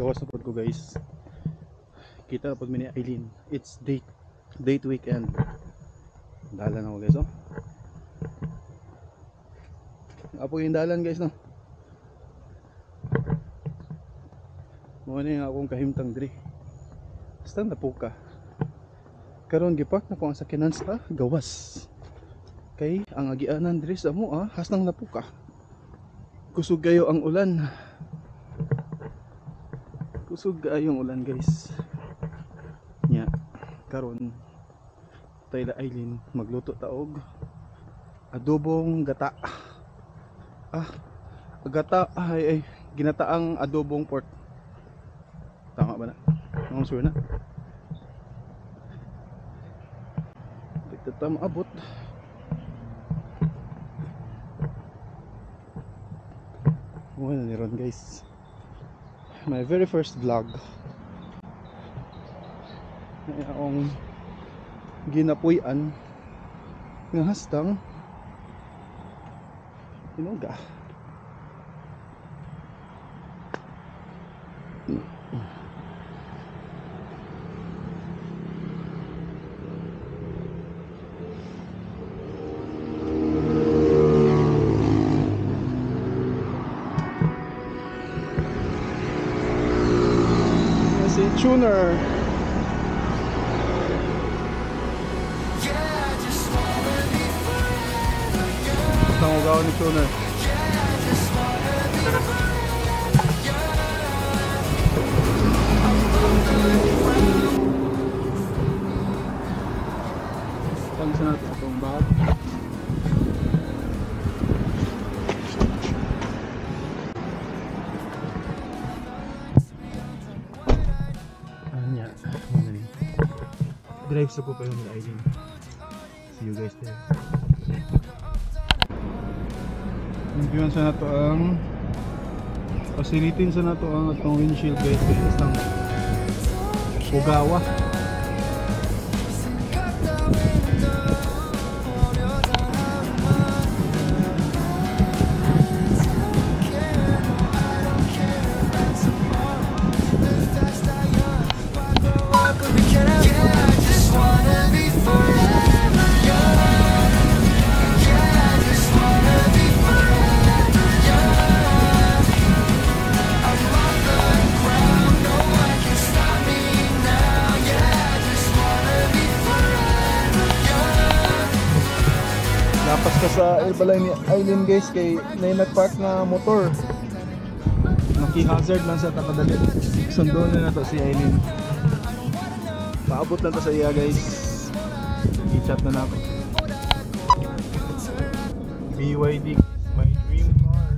gawas na po ko guys. Kita na po mini Eileen. It's date weekend. Dalan ako guys, oh. Apo yung dalan guys, no. Muna yung akong kahimtang diri. Basta na po ka. Karon gipark na ko ang sakinan sa gawas. Kay ang agianan diri sa mo hasnang na po ka. Kusog kayo ang ulan. Kusog kayong ulan guys. Nya karon tayla Eileen magluto taog adobong gata. Gata ay ginataang adobong pork. Tama ba na? Ang sure na. Ito maabot. Ano ni Ron guys, my very first vlog ay akong ginapuyan ng hastang inuga. Tuner. Tangugaw ni tuner. Pagsa natin itong bag. Drive sa po pa yung Eileen. See you guys there. Nagpiwan sa nato ang pasilitin sa nato ang atong windshield guys. Isang Ugawa. Lapas ka sa airbalay ni Eileen guys kay may nagpark na motor. Naki-hazard lang sa takadali. Sundo na to si Eileen. Paabot na to sa iya guys. I-chat na ako. BYD, my dream car.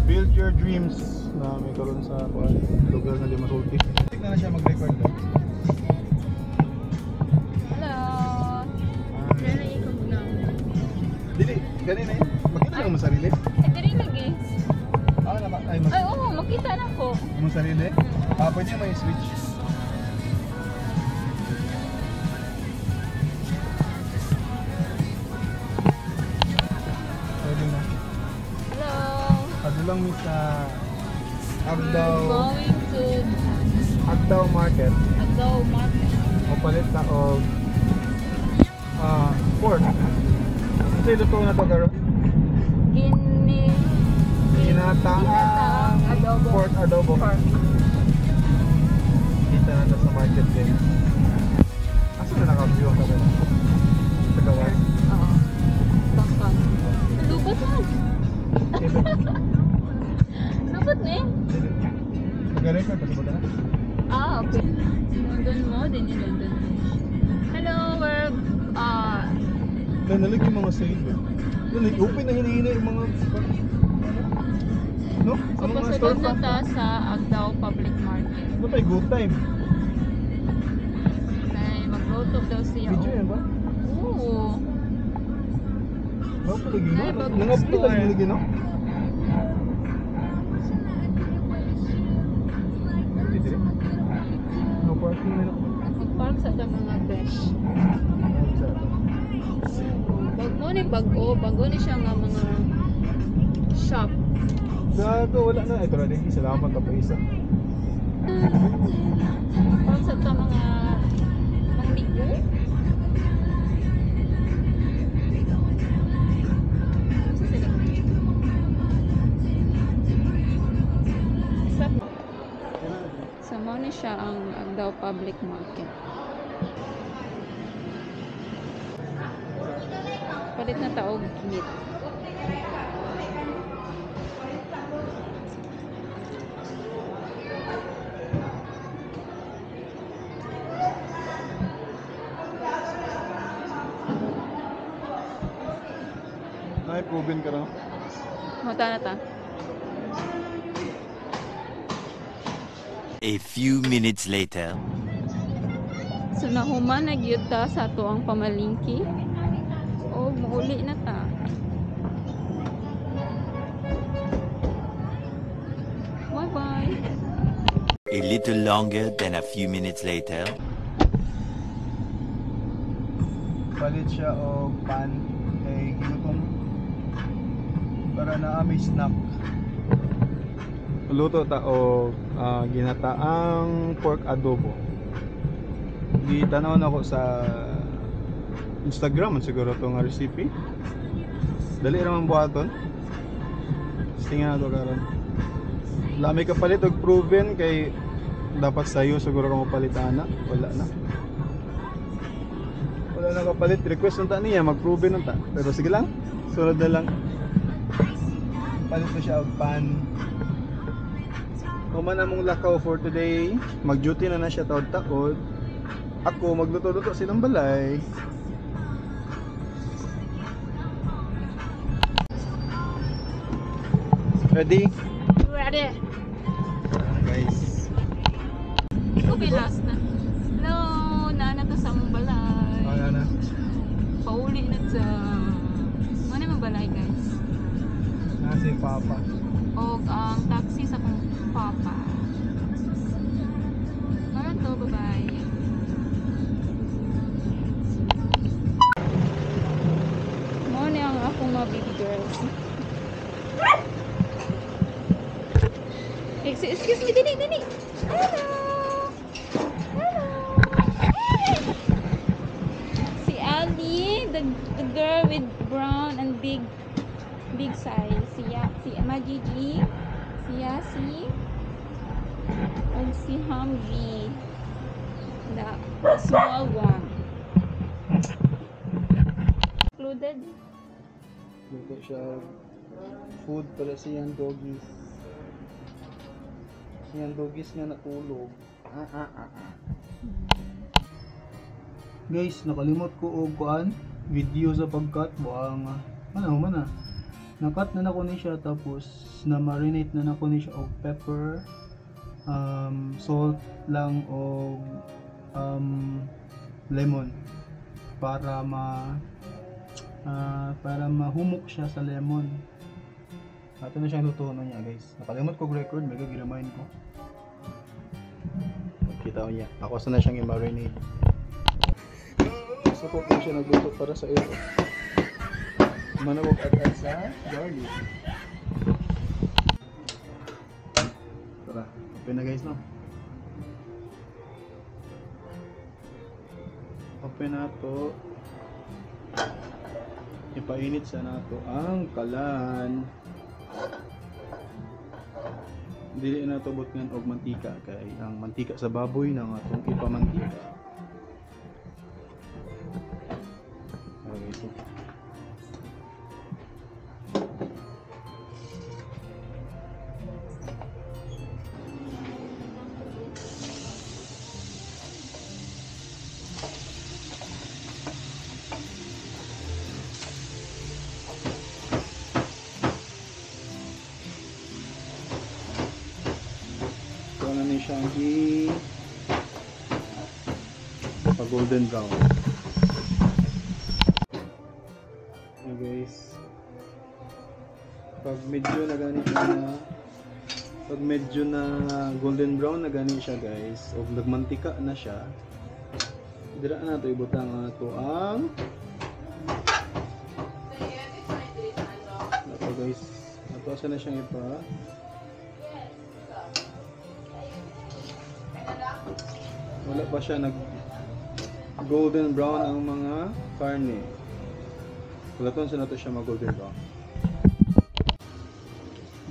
Build your dreams. Na may karon sa lugar na di masulti. Tignan na siya mag-record daw. Ganun eh. Makita na mo sarili? Ay, diri lagi. Ay, oo, makita na ko. Mo sarili? Pwede may switch. Pwede na. Hello. Ano lang mi sa Agdaw. Going to Agdaw Market. Agdaw Market. O palit na o pork. Ito yung luto na to garo? Ginataang adobo. Pork adobo. Kita na sa market din. Asa na naka-view ang kami? Sa gawas? Oo. Bakit? Lubot na. Lubot na eh. Mag-record pa sa na? Okay. London mo, din yung London mo. Hello, we're Nalig yung mga sale. Open na hinihina yung mga no? so Ano mga pasunod store na pa? ta sa Agdaw Public Market. Ano pa yung good time? Ay, mag-road daw siya. Video yan ba? Oo. Ano pa lagi no? Ay, bagong Nangapli store. lagi no? No parking na ako. Mag-park sa ta mga besh. Bago ni siya nga mga shop. Gago, wala na. Ito na din. Salamat ka pa isa. Parang sa ito mga bigo. So, mo ni siya ang Agdao Public Market. Palit na taog meat. Proven ka na. Mata na ta. A few minutes later. So nahuman na gyud ta sa ato ang pamalingki. O mauli na ta. Bye bye. A little longer than a few minutes later. Palit siya o pan kay ginutong para na may snack. Luto ta o ginataang pork adobo. Gitanaw ako sa Instagram siguro itong recipe. Dali naman buhaton. Tingnan nato karon. Lami ka palit og proven kay dapat sayo siguro ka mapalitan na. Wala na. Wala na kapalit. Request nung ta niya mag-proven nung ta. Pero sige lang. Sunod na lang. Palit na siya og pan. Human among lakaw for today. Mag-duty na siya taod-taod. Ako magluto-luto silang balay. Ready? Ready. Guys. Okay, last na. No, naana to sa mong balay. Ano na? Pauli na sa... Ano yung balay, guys? Nasi Papa. O ang taxi sa kong papa. Karon to, bye-bye. Mo ni ang akong mga baby girls. Excuse me, Dini. Hello. Si Ali, the girl with brown and big size. Si Majiji, si Yasi, and si Humvee, the small one. Included. Luto siya. Food para siyang doggies. Siyang doggies nga natulog. Guys, nakalimot ko og kuan video sa pagkat buang mana nakat na nako ni siya tapos na marinate na nako ni siya og pepper, salt lang og lemon para mahumok siya sa lemon. Ato na siyang luto na niya, guys. Nakalimot ko record, may gag-remind ko. Kita ko niya. Ako sa na siyang i-marinate. So ko siya nagluto para sa iyo. Manawag at sa garlic. Tara, open na guys, no? Open na to. Ipainit sa nato ang kalan. Dili na to butngan og mantika kay ang mantika sa baboy nang atong ipamantika. Okay, so siyang golden brown. Okay guys, pag medyo na golden brown na gani siya guys, o nagmantika na siya, dira na to ibutang ato ang ato guys, ato asa na siyang wala pa siya nag golden brown ang mga karne. Pulaton sa nato siya mag golden brown.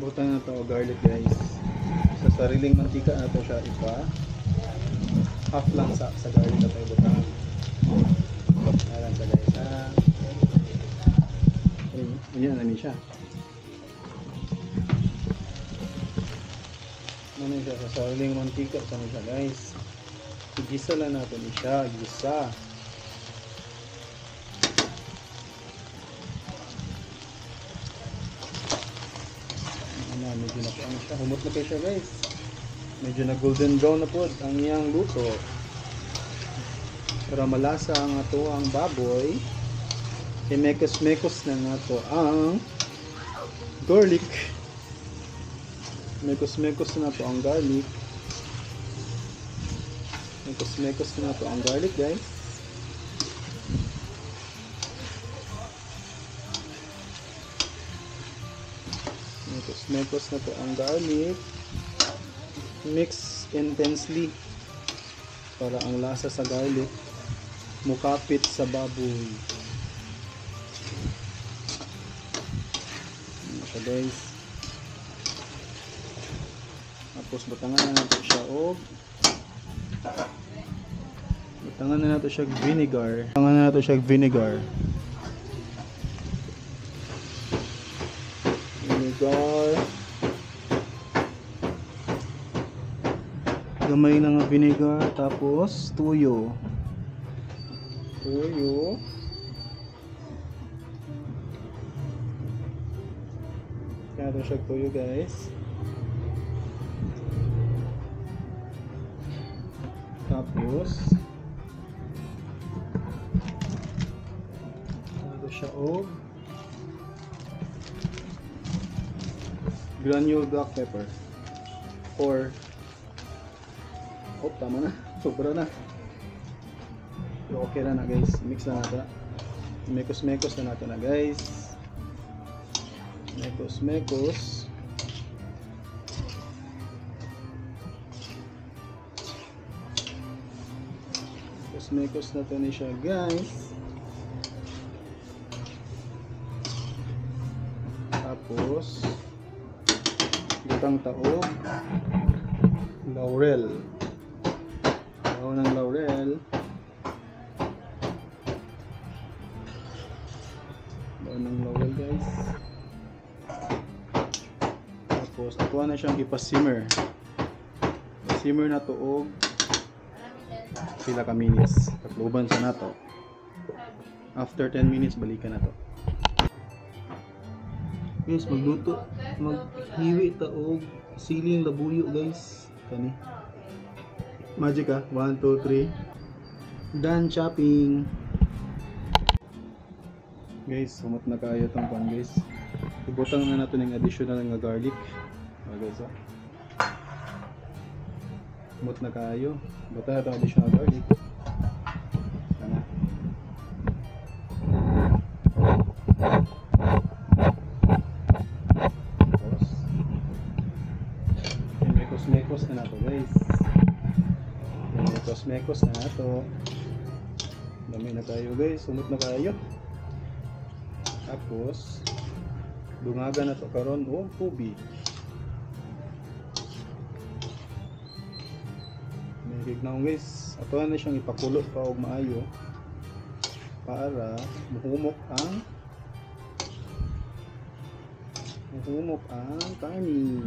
Butan na to garlic guys. Sa sariling mantika na to siya ipa half lang sa garlic na tayo butan. Ayan sa guys ha. Ayan na siya. Ano siya sa sariling mantika sa siya guys. Igisa lang natin siya, igisa. Medyo na po ano siya, humot na kayo siya guys. Medyo na golden brown na po ang iyang luto. Para malasa ang ato ang baboy, imekos-mekos na nga to ang garlic. Mekos-mekos na po ang garlic. Mekos-mekos na po ang garlic guys. Mekos na po ang garlic. Mix intensely para ang lasa sa garlic mukapit sa baboy. Ano siya guys. Tapos batangan na natin siya o batangan na natin siya vinegar. Batangan na natin siya vinegar. Gamay na nga vinegar, tapos tuyo. Kaya ito siya tuyo guys. Tapos ito siya granule black pepper or tama na, sobra na. Pero okay na guys, mix na natin. Mekos-mekos na natin na guys. Mekos-mekos. Mekos-mekos na ito siya guys. Tapos butang taog laurel. Ng laurel. Baon ng laurel guys. Tapos ako na siyang ipa-simmer. Simmer na tuog pila ka minutes. Takluban sa nato. After 10 minutes balikan na to. Guys, magluto, maghiwi taog siling labuyo guys. Kani. Magic 1, 2, 3. Done chopping. Guys, humot na kayo itong pan guys. Ibutang na natin yung additional nga garlic. Guys, humot na kayo. Butang na itong additional garlic. Sana. Tapos mekos-mekos na nato guys. Mekos na nato. Dami na tayo guys, sumot na kayo. Tapos dungagan na to karon o tubig. May na guys, ato na siyang ipakulot pa og maayo para muhumok ang karne.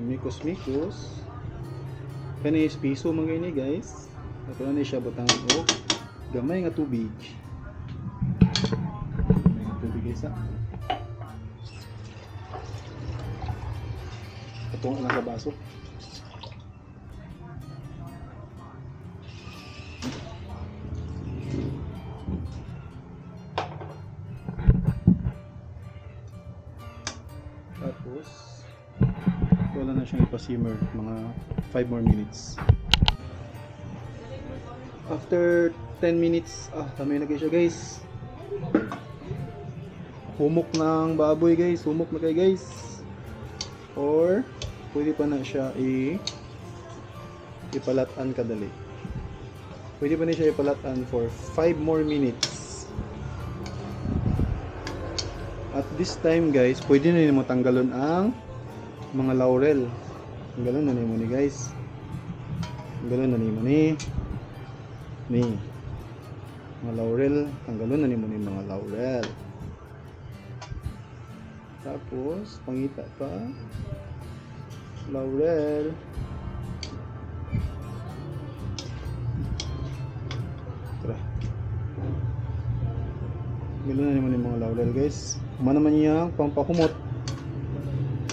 Mikos-mikos kani is piso mga ini guys. Ito na siya butang og gamay nga tubig. Gamay nga tubig guys ha. Ito nga sa baso. Tapos wala na siyang ipa-simmer mga 5 more minutes. After 10 minutes, tamay na kayo siya guys. Humok ng baboy guys, humok na kayo guys. Or pwede pa na siya ipalatan kadali. Pwede pa na siya ipalatan for 5 more minutes. At this time guys, pwede na nimo tanggalon ang mga laurel. Tanggalon na nimo ni guys. Tanggalon na nimo ni mga laurel. Tanggalon na nimo ni mga laurel. Tapos pangita pa laurel. Tara. Tanggalon na nimo ni mga laurel guys. Humana naman niya pampahumot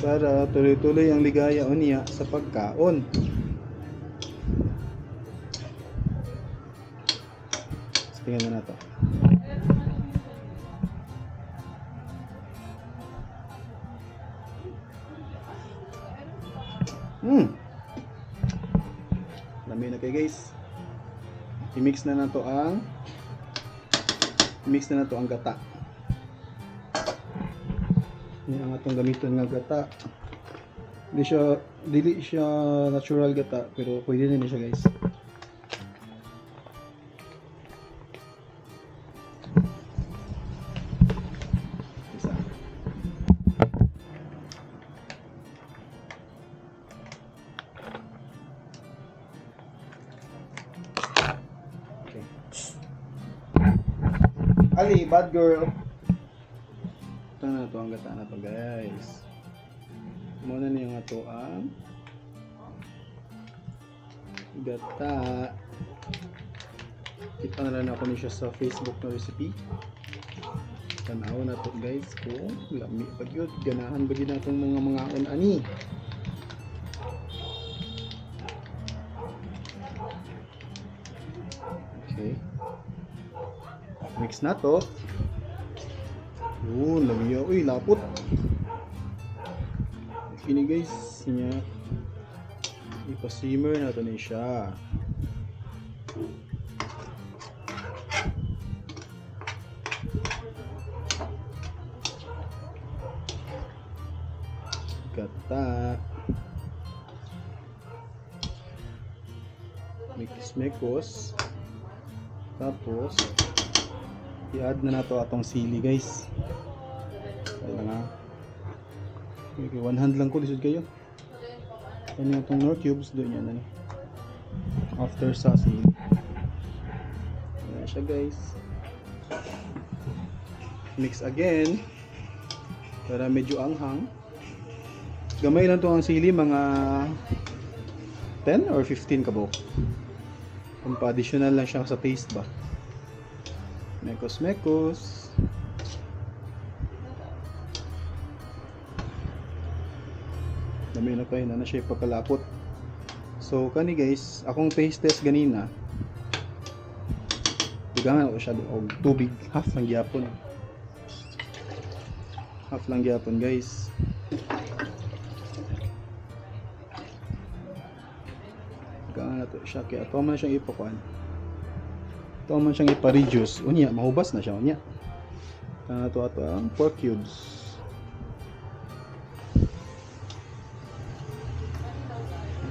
para tuloy-tuloy ang ligaya o niya sa pagkaon. Tingnan na nato. Lami na kayo guys. I-mix na nato ang gata. Yan ang atong gamiton nga gata. Dili siya natural gata, pero pwede na siya guys. Isa. Okay. Ali, bad girl. Ito na ito ang gata na to guys. Muna na yung ato ang gata. Kita na lang ako niya sa Facebook na recipe. Tanaw na to guys kung lami pag yun. Ganahan ba din natong mga ani. Okay. Mix na to. Yun, lamiya. Uy, lapot. Ini guys, niya ipa-simmer na ito na siya. Gata. Mekos. Tapos i-add na nato atong sili guys. Kaya nga. Okay, one hand lang ko lisod kayo. Ano itong Knorr cubes doon yan. After sa sili. Ayan siya guys. Mix again. Para medyo anghang. Gamay lang to ang sili, mga 10 or 15 kabok. Kung pa-additional lang siya sa taste ba. Mekos. Dami na kayo na siya ipakalapot. So kani guys, akong taste test ganina. Dugangan ako siya og tubig, half lang gyapon. Half lang gyapon guys. Dugangan na to siya kaya ato man siyang ipakuan. Ato man siyang ipa-reduce. Unya, mahubas na siya unya. Ato ang pork cubes.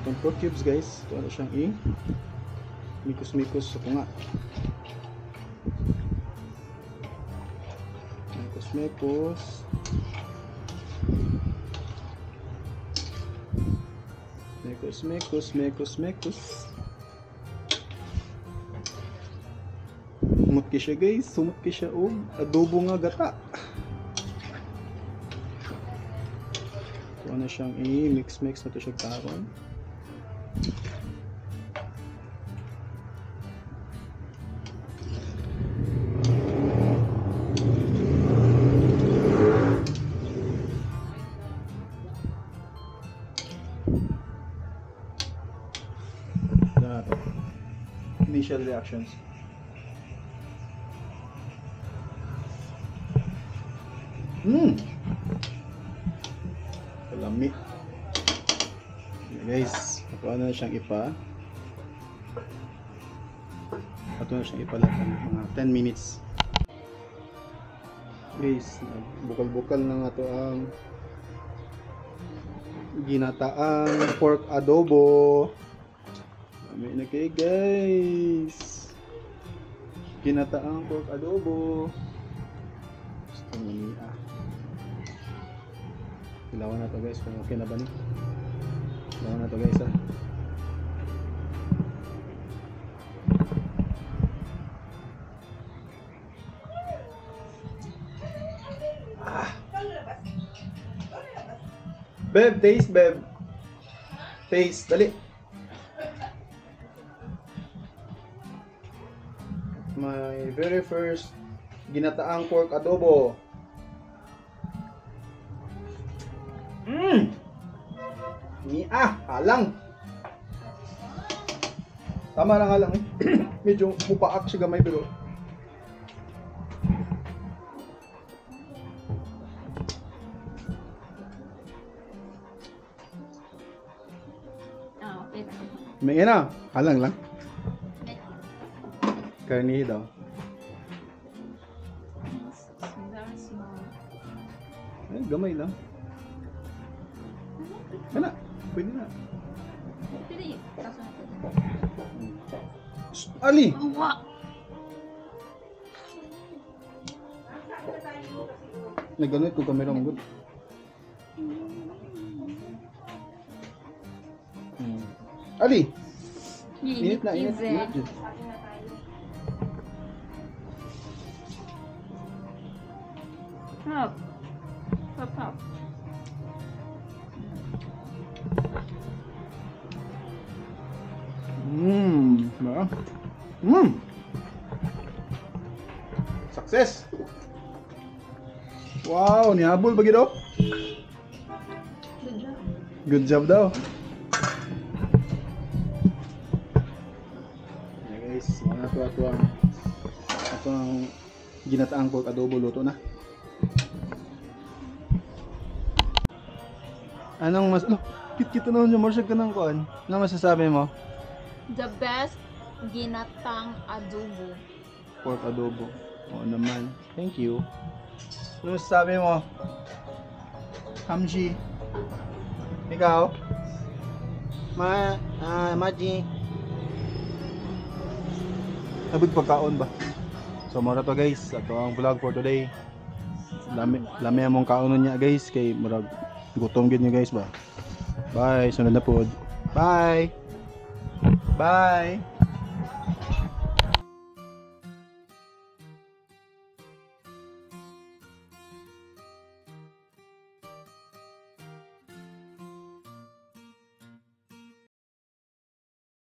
Itong pork cubes guys, ito ano siyang mikos-mikos sa kunga. Mikos-mikos. Mekos. Sumot ki siya guys, sumot ki siya og adobo nga gata. So ano siyang i-mix na to siya karon. Initial reactions. Kalami. Guys, ito na siyang ipalatan mga 10 minutes. Guys, bukal-bukal na nga to ang ginataang pork adobo. Dami na kayo guys. Ginataang pork adobo. Gusto mo niya. Ilawan na to guys kung okay na ba ni. Ilawan na to guys ha. Beb, taste, Beb. Taste, dali. My very first ginataang pork adobo. Halang. Tama lang halang eh. Medyo mupaak siya gamay pero Okay. may na, halang lang. Karni daw. Very small. Ay, gamay lang. Kana, pwede na. Pili. Tapos natin. Ali! Uwa! Naganoit ko kamera mo good. Ali! Init na, init. Init dyan. Hop. Hop, hop. Ba? Success! Wow, nihabol ba gito? Good job. Good job daw. Yeah, guys, mga ito ang ginataang pork adobo luto na. Anong mas... Kit-kit na nyo, marsag ka ng kuhan. Ano masasabi mo? The best ginatang adobo. Pork adobo. Oo naman. Thank you. Ano masasabi mo? Hamji. Ikaw? Maji. Abig pagkaon ba? So mura to guys. Ito ang vlog for today. Lami among kaonon niya guys. Kay murag gutom gid niyo guys ba. Bye. Sunod na pod. Bye. Bye.